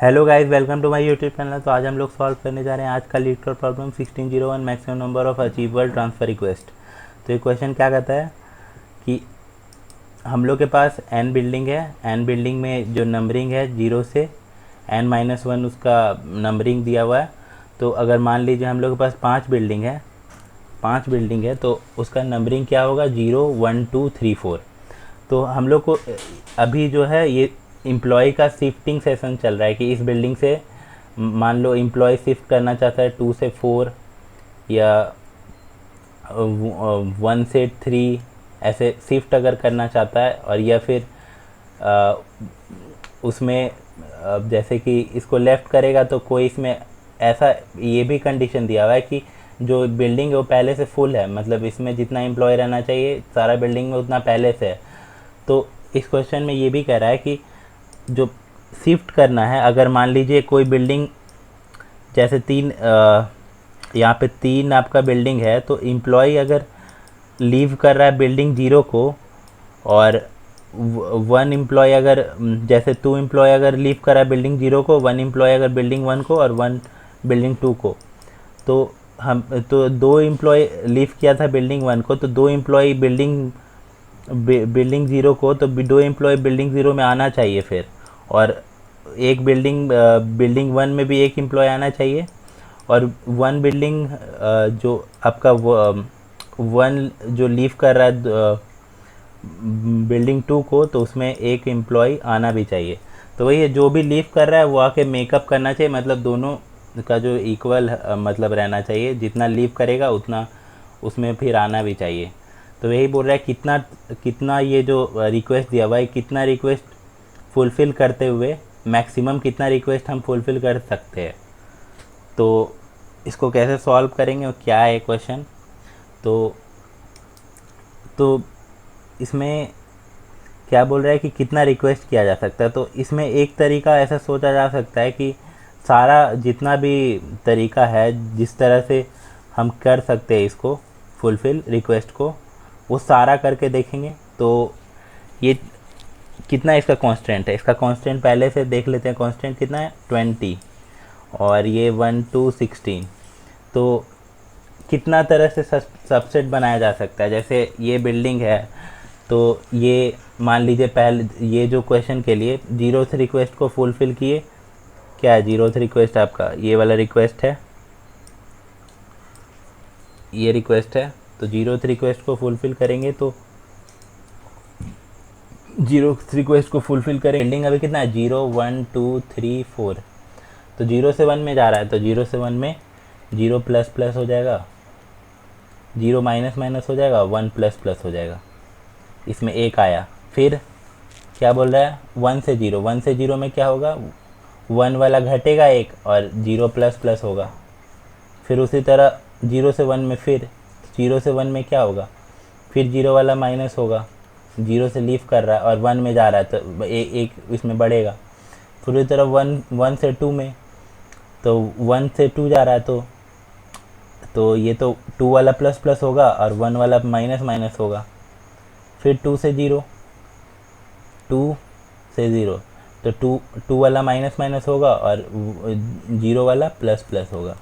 Hello guys, welcome to my YouTube channel. तो आज हम लोग सॉल्व करने जा रहे हैं आज का leet code problem 1601 maximum number of achievable transfer request. तो ये क्वेश्चन क्या कहता है कि हम लोग के पास n बिल्डिंग है। n बिल्डिंग में जो नंबरिंग है 0 से n-1 उसका नंबरिंग दिया हुआ है। तो अगर मान लीजिए हम लोग के पास 5 बिल्डिंग है तो उसका नंबरिंग क्या होगा 0 1 2 3 4। तो हम लोग को अभी जो है ये एम्प्लॉय का शिफ्टिंग सेशन चल रहा है कि इस बिल्डिंग से मान लो एम्प्लॉय शिफ्ट करना चाहता है 2 से 4 या 1 से 3, ऐसे शिफ्ट अगर करना चाहता है। और या फिर अ, उसमें जैसे कि इसको लेफ़्ट करेगा तो कोई इसमें ऐसा ये भी कंडीशन दिया हुआ है कि जो बिल्डिंग है वो पहले से फुल है, मतलब इसमें जितना एम्प्लॉय रहना चाहिए सारा बिल्डिंग में उतना पहले से है। तो इस क्वेश्चन में ये भी कह रहा है कि जो शिफ्ट करना है, अगर मान लीजिए कोई बिल्डिंग जैसे यहाँ पे 3 आपका बिल्डिंग है तो एम्प्लॉय अगर लीव कर रहा है बिल्डिंग 0 को और 1 एम्प्लॉय अगर जैसे 2 एम्प्लॉय अगर लीव कर रहा है बिल्डिंग 0 को, 1 एम्प्लॉय अगर बिल्डिंग 1 को और 1 बिल्डिंग 2 को, तो हम तो 2 एम्प्लॉय लीव किया था बिल्डिंग 1 को, तो 2 एम्प्लॉय बिल्डिंग 0 को, तो 2 एम्प्लॉय बिल्डिंग 0 में आना चाहिए फिर। और एक बिल्डिंग 1 में भी एक एम्प्लॉय आना चाहिए। और 1 बिल्डिंग जो आपका 1 जो लीव कर रहा है बिल्डिंग 2 को, तो उसमें एक एम्प्लॉय आना भी चाहिए। तो वही है, जो भी लीव कर रहा है वो आके मेकअप करना चाहिए, मतलब दोनों का जो इक्वल मतलब रहना चाहिए, जितना लीव करेगा उतना उसमें फिर आना भी चाहिए। तो यही बोल रहा है कितना कितना ये जो रिक्वेस्ट दिया हुआ है, कितना रिक्वेस्ट फुलफ़िल करते हुए मैक्सिमम कितना रिक्वेस्ट हम फुलफ़िल कर सकते हैं। तो इसको कैसे सॉल्व करेंगे और क्या है क्वेश्चन। तो इसमें क्या बोल रहा है कि कितना रिक्वेस्ट किया जा सकता है। तो इसमें एक तरीका ऐसा सोचा जा सकता है कि सारा जितना भी तरीका है जिस तरह से हम कर सकते हैं इसको फुलफ़िल रिक्वेस्ट को, वो सारा करके देखेंगे। तो ये कितना इसका कांस्टेंट है, इसका कांस्टेंट पहले से देख लेते हैं। कांस्टेंट कितना है 20 और ये 1 2 16। तो कितना तरह से सबसेट बनाया जा सकता है। जैसे ये बिल्डिंग है तो ये मान लीजिए पहले ये जो क्वेश्चन के लिए 0th रिक्वेस्ट को फुलफ़िल किए, क्या है 0th रिक्वेस्ट आपका ये वाला रिक्वेस्ट है, ये रिक्वेस्ट है। तो 0th रिक्वेस्ट को फुलफ़िल करेंगे तो 0th रिक्वेस्ट को फुलफ़िल करेंगे। बिल्डिंग अभी कितना है 0 1 2 3 4। तो 0 से 1 में जा रहा है तो 0 से 1 में 0 प्लस प्लस हो जाएगा, 0 माइनस माइनस हो जाएगा, 1 प्लस प्लस हो जाएगा। इसमें एक आया। फिर क्या बोल रहा है 1 से 0 में क्या होगा, 1 वाला घटेगा एक और 0 प्लस प्लस होगा। फिर उसी तरह 0 से 1 में फिर 0 से 1 में क्या होगा, फिर 0 वाला माइनस होगा, 0 से लीव कर रहा है और 1 में जा रहा है तो एक इसमें बढ़ेगा। फिर उसी तरह 1 से 2 में, तो 1 से 2 जा रहा है तो ये तो 2 वाला प्लस प्लस होगा और 1 वाला माइनस माइनस होगा। फिर 2 से 0 तो 2 वाला माइनस माइनस होगा और 0 वाला प्लस प्लस होगा।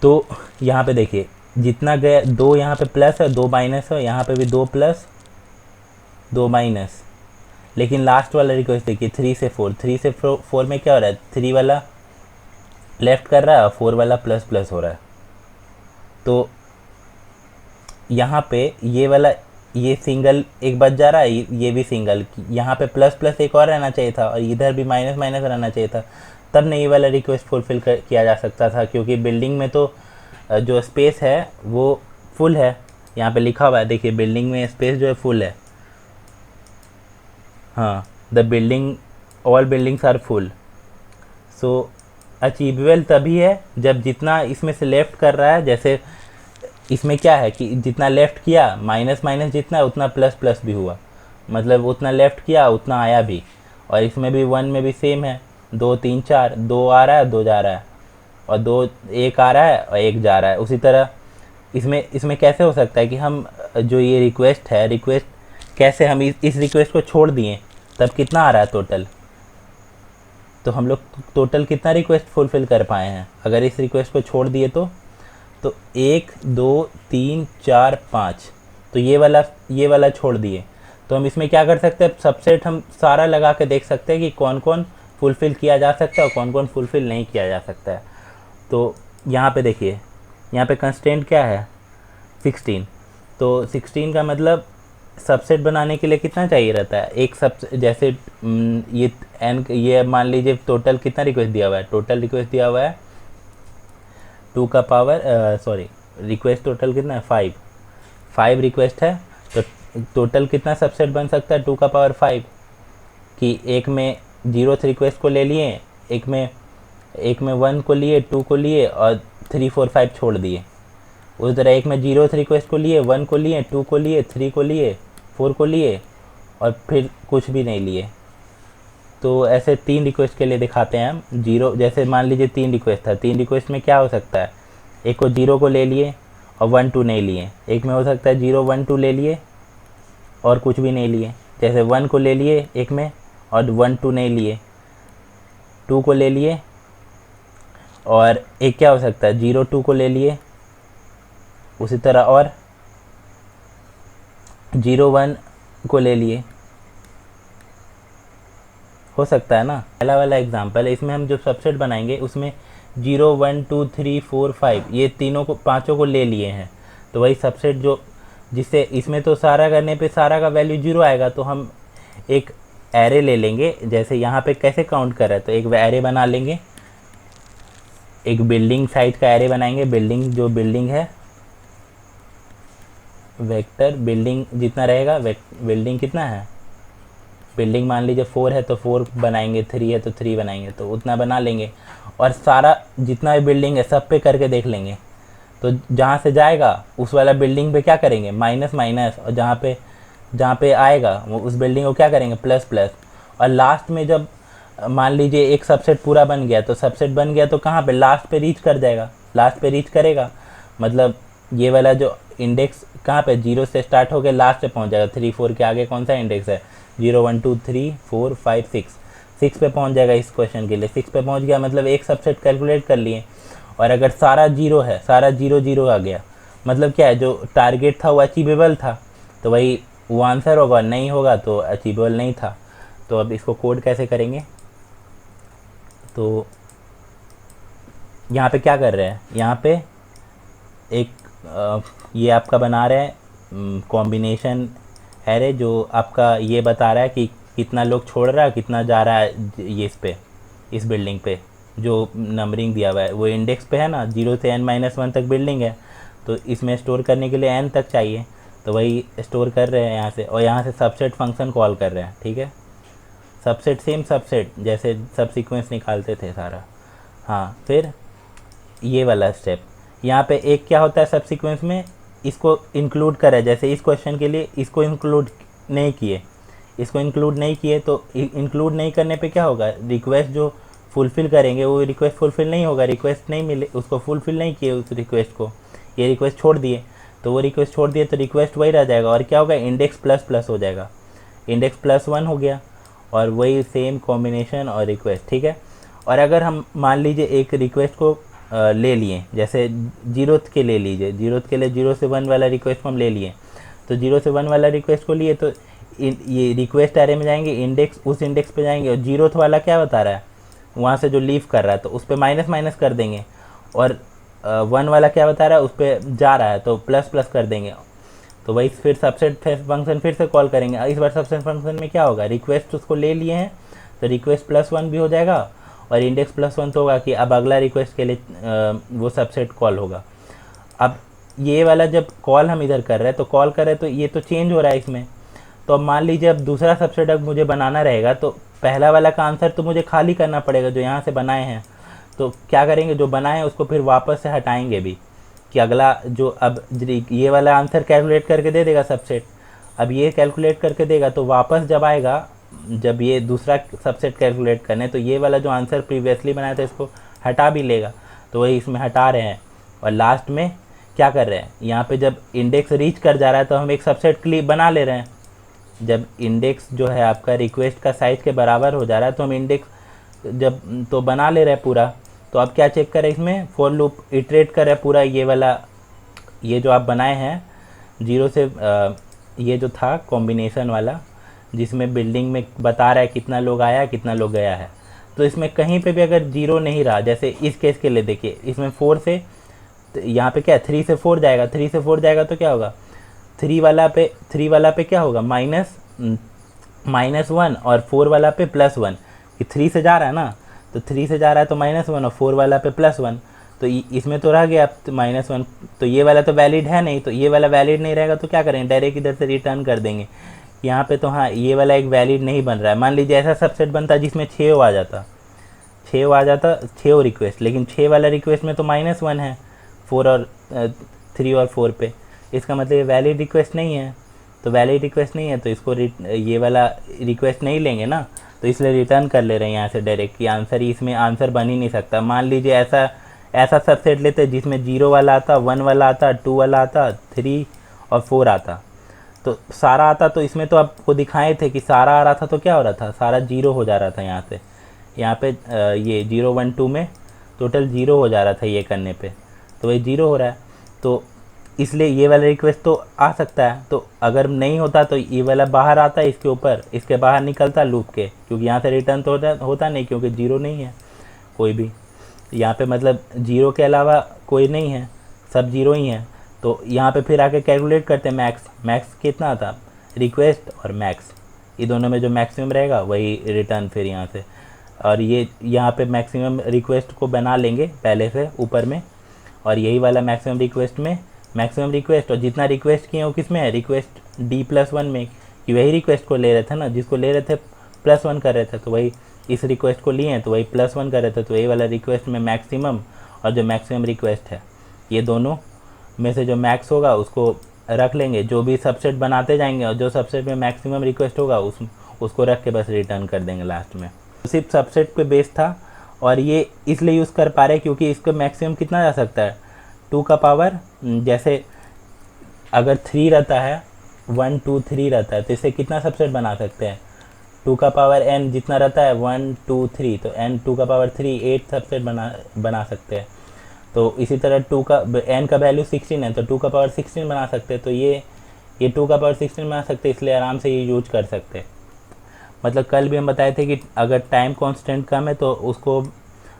तो यहाँ पे देखिए जितना गया 2 यहाँ पे प्लस है 2 माइनस है, यहाँ पे भी 2 प्लस 2 माइनस। लेकिन लास्ट वाला रिक्वेस्ट देखिए 3 से 4 में क्या हो रहा है, 3 वाला लेफ्ट कर रहा है और 4 वाला प्लस प्लस हो रहा है। तो यहाँ पे ये वाला ये सिंगल एक बच जा रहा है, ये भी सिंगल, यहाँ पे प्लस प्लस एक और रहना चाहिए था और इधर भी माइनस माइनस रहना चाहिए था, तब नहीं ये वाला रिक्वेस्ट फुलफ़िल किया जा सकता था। क्योंकि बिल्डिंग में तो जो स्पेस है वो फुल है, यहाँ पे लिखा हुआ है देखिए बिल्डिंग में स्पेस जो है फुल है। हाँ, the building all buildings are full. So achievable तभी है जब जितना इसमें से लेफ़्ट कर रहा है, जैसे इसमें क्या है कि जितना लेफ़्ट किया माइनस माइनस जितना है उतना प्लस प्लस भी हुआ, मतलब उतना लेफ़्ट किया उतना आया भी। और इसमें भी 1 में भी सेम है, 2 3 4, 2 आ रहा है 2 जा रहा है और 2 1 आ रहा है और 1 जा रहा है। उसी तरह इसमें कैसे हो सकता है कि हम जो ये रिक्वेस्ट है, रिक्वेस्ट कैसे हम इस रिक्वेस्ट को छोड़ दिए, तब कितना आ रहा है टोटल, तो हम लोग टोटल कितना रिक्वेस्ट फुलफ़िल कर पाए हैं अगर इस रिक्वेस्ट को छोड़ दिए तो 1 2 3 4 5, तो ये वाला छोड़ दिए। तो हम इसमें क्या कर सकते हैं, सबसेट हम सारा लगा के देख सकते हैं कि कौन कौन फुलफ़िल किया जा सकता है और कौन कौन फुलफ़िल नहीं किया जा सकता है। तो यहाँ पे देखिए, यहाँ पे कंस्ट्रेंट क्या है 16, तो 16 का मतलब सबसेट बनाने के लिए कितना चाहिए रहता है, एक सब जैसे ये एन, ये मान लीजिए टोटल कितना रिक्वेस्ट दिया हुआ है, टोटल रिक्वेस्ट दिया हुआ है 2 का पावर सॉरी रिक्वेस्ट टोटल कितना है 5 रिक्वेस्ट है। तो टोटल कितना सबसेट बन सकता है 2 का पावर 5, कि एक में 0th रिक्वेस्ट को ले लिए, एक में 1 को लिए, 2 को लिए और 3 4 5 छोड़ दिए। उस तरह एक में 0th रिक्वेस्ट को लिए, 1 को लिए, 2 को लिए, 3 को लिए, 4 को लिए और फिर कुछ भी नहीं लिए। तो ऐसे 3 रिक्वेस्ट के लिए दिखाते हैं हम। 0 जैसे मान लीजिए 3 रिक्वेस्ट था, 3 रिक्वेस्ट में क्या हो सकता है, एक को 0 को ले लिए और 1 2 नहीं लिए, एक में हो सकता है 0 1 2 ले लिए और कुछ भी नहीं लिए, जैसे 1 को ले लिए एक में और 1 2 नहीं लिए, 2 को ले लिए और एक क्या हो सकता है 0 2 को ले लिए, उसी तरह और 0 1 को ले लिए, हो सकता है ना। पहला वाला एग्जांपल है, इसमें हम जो सबसेट बनाएंगे उसमें 0 1 2 3 4 5 ये तीनों को पांचों को ले लिए हैं, तो वही सबसेट जो जिससे इसमें तो सारा करने पे सारा का वैल्यू 0 आएगा। तो हम एक एरे ले लेंगे, जैसे यहाँ पे कैसे काउंट कर रहा है, तो एक एरे बना लेंगे, एक बिल्डिंग साइज का एरे बनाएंगे। बिल्डिंग जो बिल्डिंग है वेक्टर बिल्डिंग जितना रहेगा, बिल्डिंग कितना है, बिल्डिंग मान लीजिए 4 है तो 4 बनाएंगे, 3 है तो 3 बनाएंगे, तो उतना बना लेंगे और सारा जितना भी बिल्डिंग है सब पे करके देख लेंगे। तो जहाँ से जाएगा उस वाला बिल्डिंग पे क्या करेंगे माइनस माइनस, और जहाँ पे आएगा वो उस बिल्डिंग को क्या करेंगे प्लस प्लस। और लास्ट में जब मान लीजिए एक सबसेट पूरा बन गया, तो सबसेट बन गया तो कहाँ पे लास्ट पे रीच कर जाएगा, लास्ट पे रीच करेगा, मतलब ये वाला जो इंडेक्स कहाँ पे 0 से स्टार्ट होकर लास्ट पे पहुँच जाएगा। 3 4 के आगे कौन सा इंडेक्स है 0 1 2 3 4 5 6 पे पहुँच जाएगा इस क्वेश्चन के लिए। 6 पे पहुँच गया मतलब एक सबसेट कैलकुलेट कर लिए। और अगर सारा 0 है, सारा 0 0 आ गया, मतलब क्या है, जो टारगेट था वो अचीवेबल था तो वही वो आंसर होगा, नहीं होगा तो अचीवेबल नहीं था। तो अब इसको कोड कैसे करेंगे, तो यहाँ पे क्या कर रहे हैं, यहाँ पे एक ये आपका बना रहे हैं कॉम्बिनेशन एरे, जो आपका ये बता रहा है कि कितना लोग छोड़ रहा है, कितना जा रहा है ये इस पे, इस बिल्डिंग पे जो नंबरिंग दिया हुआ है वो इंडेक्स पे है ना, 0 से n-1 तक बिल्डिंग है, तो इसमें स्टोर करने के लिए n तक चाहिए, तो वही स्टोर कर रहे हैं यहाँ से। और यहाँ से सबसेट फंक्शन कॉल कर रहे हैं, ठीक है, सबसेट सेम सबसेट जैसे सब सीक्वेंस निकालते थे सारा। हाँ, फिर ये वाला स्टेप यहाँ पे एक क्या होता है सब सीक्वेंस में, इसको इंक्लूड करें, जैसे इस क्वेश्चन के लिए इसको इंक्लूड नहीं किए, इसको इंक्लूड नहीं किए, तो इंक्लूड नहीं करने पे क्या होगा, रिक्वेस्ट जो फुलफ़िल करेंगे वो रिक्वेस्ट फुलफ़िल नहीं होगा, रिक्वेस्ट नहीं मिले, उसको फुलफ़िल नहीं किए उस रिक्वेस्ट को, ये रिक्वेस्ट छोड़ दिए, तो वो रिक्वेस्ट छोड़ दिए तो रिक्वेस्ट वही रह जाएगा और क्या होगा इंडेक्स प्लस प्लस हो जाएगा, इंडेक्स +1 हो गया और वही सेम कॉम्बिनेशन और रिक्वेस्ट, ठीक है। और अगर हम मान लीजिए एक रिक्वेस्ट को ले लिए, जैसे 0th के ले लीजिए, 0th के लिए 0 से 1 वाला रिक्वेस्ट को हम ले लिए, तो 0 से 1 वाला रिक्वेस्ट को लिए तो ये रिक्वेस्ट एरे में जाएंगे, इंडेक्स उस इंडेक्स पे जाएंगे और 0th वाला क्या बता रहा है वहाँ से जो लीव कर रहा है तो उस पर माइनस माइनस कर देंगे, और 1 वाला क्या बता रहा है उस पर जा रहा है तो प्लस प्लस कर देंगे। तो वही फिर सबसेट फंक्शन फिर से कॉल करेंगे। इस बार सबसेट फंक्शन में क्या होगा, रिक्वेस्ट उसको ले लिए हैं तो रिक्वेस्ट +1 भी हो जाएगा और इंडेक्स +1 तो होगा कि अब अगला रिक्वेस्ट के लिए वो सबसेट कॉल होगा। अब ये वाला जब कॉल हम इधर कर रहे हैं तो कॉल कर रहे हैं तो ये तो चेंज हो रहा है इसमें। तो अब मान लीजिए अब दूसरा सबसेट अब मुझे बनाना रहेगा तो पहला वाला का आंसर तो मुझे खाली करना पड़ेगा जो यहाँ से बनाए हैं। तो क्या करेंगे, जो बनाए हैं उसको फिर वापस से हटाएंगे भी कि अगला जो अब ये वाला आंसर कैलकुलेट करके दे देगा सबसेट, अब ये कैलकुलेट करके देगा तो वापस जब आएगा, जब ये दूसरा सबसेट कैलकुलेट करने तो ये वाला जो आंसर प्रीवियसली बनाया था इसको हटा भी लेगा। तो वही इसमें हटा रहे हैं और लास्ट में क्या कर रहे हैं, यहाँ पे जब इंडेक्स रीच कर जा रहा है तो हम एक सबसेट क्लिप बना ले रहे हैं। जब इंडेक्स जो है आपका रिक्वेस्ट का साइज़ के बराबर हो जा रहा है तो हम इंडेक्स जब तो बना ले रहा है पूरा। तो अब क्या चेक करें, इसमें फॉर लूप इटरेट कर रहा है पूरा ये वाला, ये जो आप बनाए हैं जीरो से ये जो था कॉम्बिनेशन वाला, जिसमें बिल्डिंग में बता रहा है कितना लोग आया कितना लोग गया है। तो इसमें कहीं पे भी अगर जीरो नहीं रहा, जैसे इस केस के लिए देखिए, इसमें 4 से तो यहाँ पे क्या है 3 से 4 जाएगा, 3 से 4 जाएगा तो क्या होगा 3 वाला पे क्या होगा -1 और 4 वाला पे +1, कि 3 से जा रहा है ना, तो 3 से जा रहा है तो -1 और 4 वाला पे +1, तो इसमें तो रह गया -1, तो ये वाला तो वैलिड है नहीं, तो ये वाला वैलिड नहीं रहेगा तो क्या करेंगे, डायरेक्ट इधर से रिटर्न कर देंगे यहाँ पे। तो हाँ ये वाला एक वैलिड नहीं बन रहा है। मान लीजिए ऐसा सबसेट बनता जिसमें 6 आ जाता, 6 रिक्वेस्ट, लेकिन 6 वाला रिक्वेस्ट में तो -1 है 4 और 3 और 4 पे, इसका मतलब ये वैलिड रिक्वेस्ट नहीं है। तो वैलिड रिक्वेस्ट नहीं है तो इसको ये वाला रिक्वेस्ट नहीं लेंगे ना, तो इसलिए रिटर्न कर ले रहे हैं यहाँ से डायरेक्ट, कि आंसर ही इसमें आंसर बन ही नहीं सकता। मान लीजिए ऐसा सबसेट लेते जिसमें 0 वाला आता, 1 वाला आता, 2 वाला आता, 3 और 4 आता, तो सारा आता, तो इसमें तो आपको दिखाए थे कि सारा आ रहा था, तो क्या हो रहा था, सारा 0 हो जा रहा था यहाँ से। यहाँ पे ये 0 1 2 में टोटल 0 हो जा रहा था ये करने पे, तो वही 0 हो रहा है। तो इसलिए ये वाला रिक्वेस्ट तो आ सकता है, तो अगर नहीं होता तो ये वाला बाहर आता है इसके ऊपर, इसके बाहर निकलता लूप के, क्योंकि यहाँ से रिटर्न तो होता नहीं, क्योंकि 0 नहीं है कोई भी यहाँ पे, मतलब 0 के अलावा कोई नहीं है, सब 0 ही है। तो यहाँ पे फिर आके कैलकुलेट करते हैं मैक्स कितना था, रिक्वेस्ट और मैक्स, ये दोनों में जो मैक्सिमम रहेगा वही रिटर्न फिर यहाँ से। और ये यहाँ पे मैक्सिमम रिक्वेस्ट को बना लेंगे पहले से ऊपर में, और यही वाला मैक्सिमम रिक्वेस्ट और जितना रिक्वेस्ट किए वो किस में है, रिक्वेस्ट D+1 में, कि वही रिक्वेस्ट को ले रहे थे ना, जिसको ले रहे थे +1 कर रहे थे, तो वही इस रिक्वेस्ट को लिए हैं तो वही +1 कर रहे थे, तो यही वाला रिक्वेस्ट में मैक्सिमम और जो मैक्सिमम रिक्वेस्ट है ये दोनों में से जो मैक्स होगा उसको रख लेंगे, जो भी सबसेट बनाते जाएंगे और जो सबसेट में मैक्सिमम रिक्वेस्ट होगा उसको रख के बस रिटर्न कर देंगे लास्ट में। तो सिर्फ सबसेट पे बेस था, और ये इसलिए यूज़ कर पा रहे क्योंकि इसको मैक्सिमम कितना जा सकता है, 2 का पावर, जैसे अगर 3 रहता है, 1 2 3 रहता है, तो इसे कितना सबसेट बना सकते हैं, 2 का पावर n जितना रहता है 1 2 3, तो n 2 का पावर 3 8 सबसेट बना सकते हैं। तो इसी तरह n का वैल्यू 16 है, तो 2 का पावर 16 बना सकते हैं, तो ये 2 का पावर 16 बना सकते हैं, इसलिए आराम से ये यूज कर सकते हैं। मतलब कल भी हम बताए थे कि अगर टाइम कांस्टेंट कम है तो उसको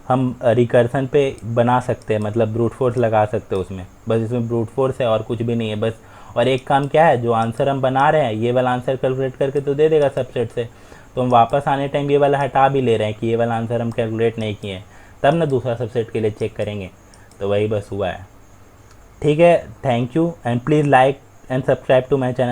हम रिकर्सन पे बना सकते हैं, मतलब ब्रूट फोर्स लगा सकते हैं उसमें, बस इसमें ब्रूट फोर्स है और कुछ भी नहीं है बस। और एक काम क्या है, जो आंसर हम बना रहे हैं ये वाला आंसर कैलकुलेट करके तो दे देगा सबसेट से, तो हम वापस आने टाइम ये वाला हटा भी ले रहे हैं कि ये वाला आंसर हम कैलकुलेट नहीं किए हैं, तब ना दूसरा सबसेट के लिए चेक करेंगे। तो वही बस हुआ है। ठीक है, thank you and please like and subscribe to my channel.